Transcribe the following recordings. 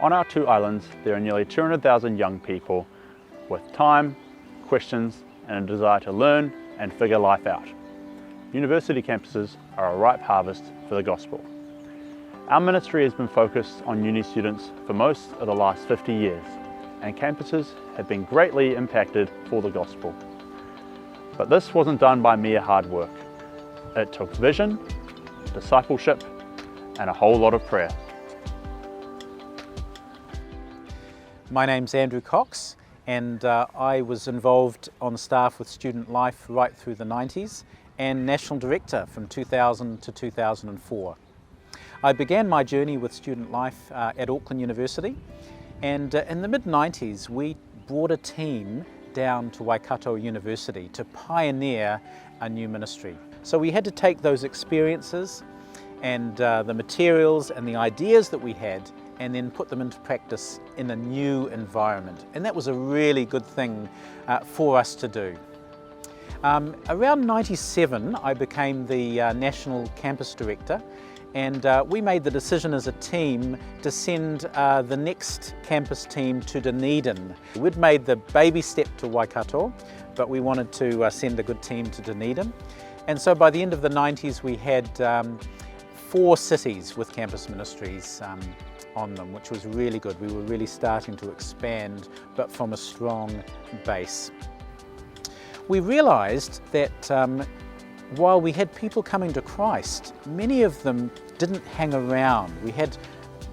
On our two islands, there are nearly 200,000 young people with time, questions, and a desire to learn and figure life out. University campuses are a ripe harvest for the gospel. Our ministry has been focused on uni students for most of the last 50 years, and campuses have been greatly impacted for the gospel. But this wasn't done by mere hard work. It took vision, discipleship, and a whole lot of prayer. My name's Andrew Cox, and I was involved on staff with Student Life right through the 90s and National Director from 2000 to 2004. I began my journey with Student Life at Auckland University, and in the mid-90s we brought a team down to Waikato University to pioneer a new ministry. So we had to take those experiences and the materials and the ideas that we had and then put them into practice in a new environment. And that was a really good thing for us to do. Around 97, I became the National Campus Director, and we made the decision as a team to send the next campus team to Dunedin. We'd made the baby step to Waikato, but we wanted to send a good team to Dunedin. And so by the end of the 90s, we had 4 cities with campus ministries on them, which was really good. We were really starting to expand, but from a strong base. We realized that while we had people coming to Christ, many of them didn't hang around. We had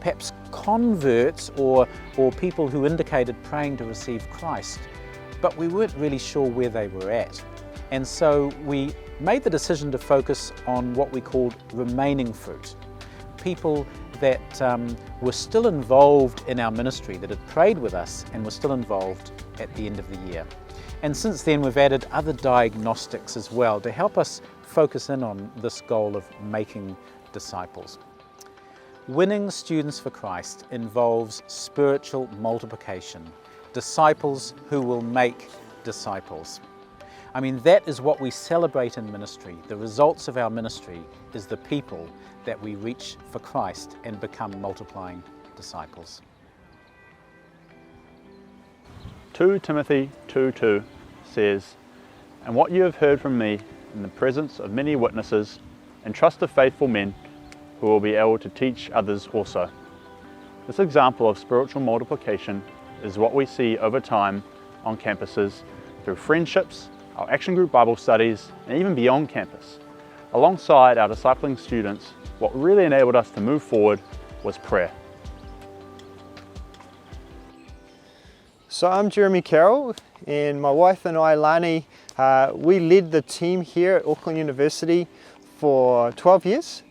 perhaps converts or people who indicated praying to receive Christ, but we weren't really sure where they were at. And so we made the decision to focus on what we called remaining fruit. People that were still involved in our ministry, that had prayed with us and were still involved at the end of the year. And since then we've added other diagnostics as well to help us focus in on this goal of making disciples. Winning students for Christ involves spiritual multiplication, disciples who will make disciples. I mean, that is what we celebrate in ministry. The results of our ministry is the people that we reach for Christ and become multiplying disciples. 2 Timothy 2:2 says, "And what you have heard from me in the presence of many witnesses, entrust to faithful men who will be able to teach others also." This example of spiritual multiplication is what we see over time on campuses through friendships, our action group Bible studies, and even beyond campus. Alongside our discipling students, what really enabled us to move forward was prayer. So I'm Jeremy Carroll, and my wife and I, Lani, we led the team here at Auckland University for 12 years.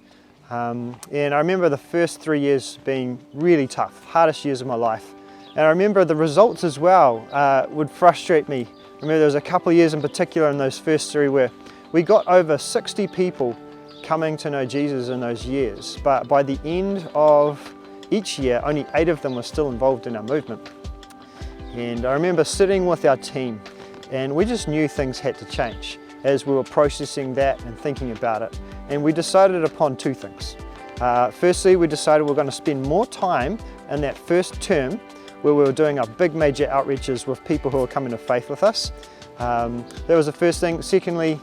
And I remember the first 3 years being really tough, hardest years of my life. And I remember the results as well would frustrate me. I remember there was a couple of years in particular in those first 3 where we got over 60 people coming to know Jesus in those years. But by the end of each year, only 8 of them were still involved in our movement. And I remember sitting with our team, and we just knew things had to change as we were processing that and thinking about it. And we decided upon 2 things. Firstly, we decided we're going to spend more time in that first term where we were doing our big major outreaches with people who were coming to faith with us. That was the first thing. Secondly,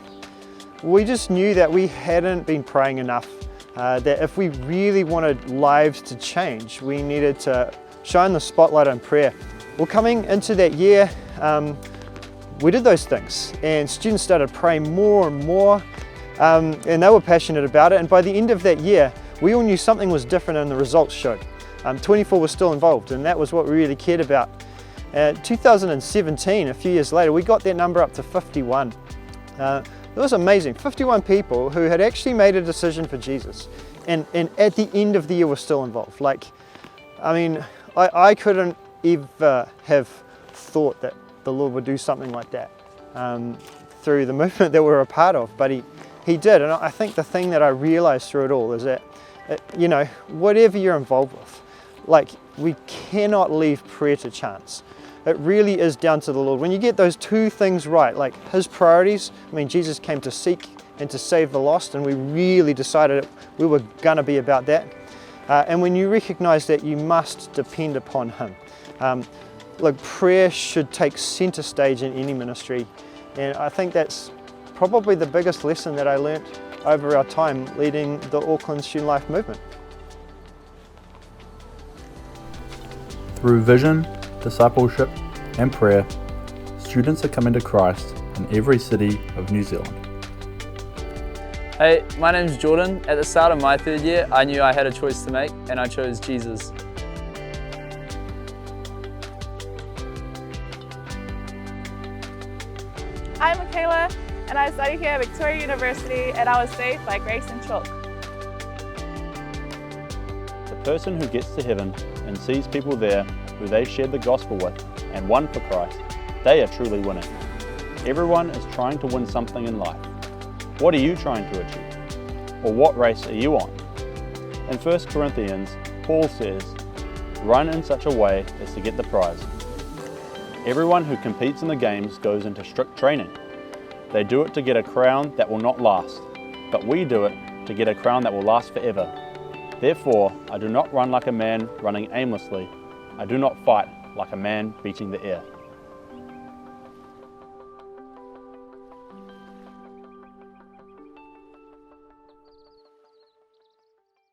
we just knew that we hadn't been praying enough, that if we really wanted lives to change, we needed to shine the spotlight on prayer. Well, coming into that year, we did those things, and students started praying more and more, and they were passionate about it. And by the end of that year, we all knew something was different, and the results showed. 24 were still involved, and that was what we really cared about. 2017, a few years later, we got that number up to 51. It was amazing. 51 people who had actually made a decision for Jesus, and at the end of the year were still involved. Like, I mean, I couldn't ever have thought that the Lord would do something like that through the movement that we're a part of, but He did. And I think the thing that I realized through it all is that, you know, whatever you're involved with, like, we cannot leave prayer to chance. It really is down to the Lord. When you get those 2 things right, like His priorities, I mean, Jesus came to seek and to save the lost, and we really decided we were going to be about that. And when you recognise that, you must depend upon Him. Look, prayer should take centre stage in any ministry, and I think that's probably the biggest lesson that I learnt over our time leading the Auckland Student Life movement. Through vision, discipleship and prayer, students are coming to Christ in every city of New Zealand. Hey, my name's Jordan. At the start of my third year, I knew I had a choice to make, and I chose Jesus. I'm Michaela, and I study here at Victoria University, and I was saved by grace and chalk. The person who gets to heaven and sees people there who they shared the gospel with and won for Christ, they are truly winning. Everyone is trying to win something in life. What are you trying to achieve? Or what race are you on? In 1 Corinthians, Paul says, "Run in such a way as to get the prize." Everyone who competes in the games goes into strict training. They do it to get a crown that will not last, but we do it to get a crown that will last forever. Therefore, I do not run like a man running aimlessly. I do not fight like a man beating the air.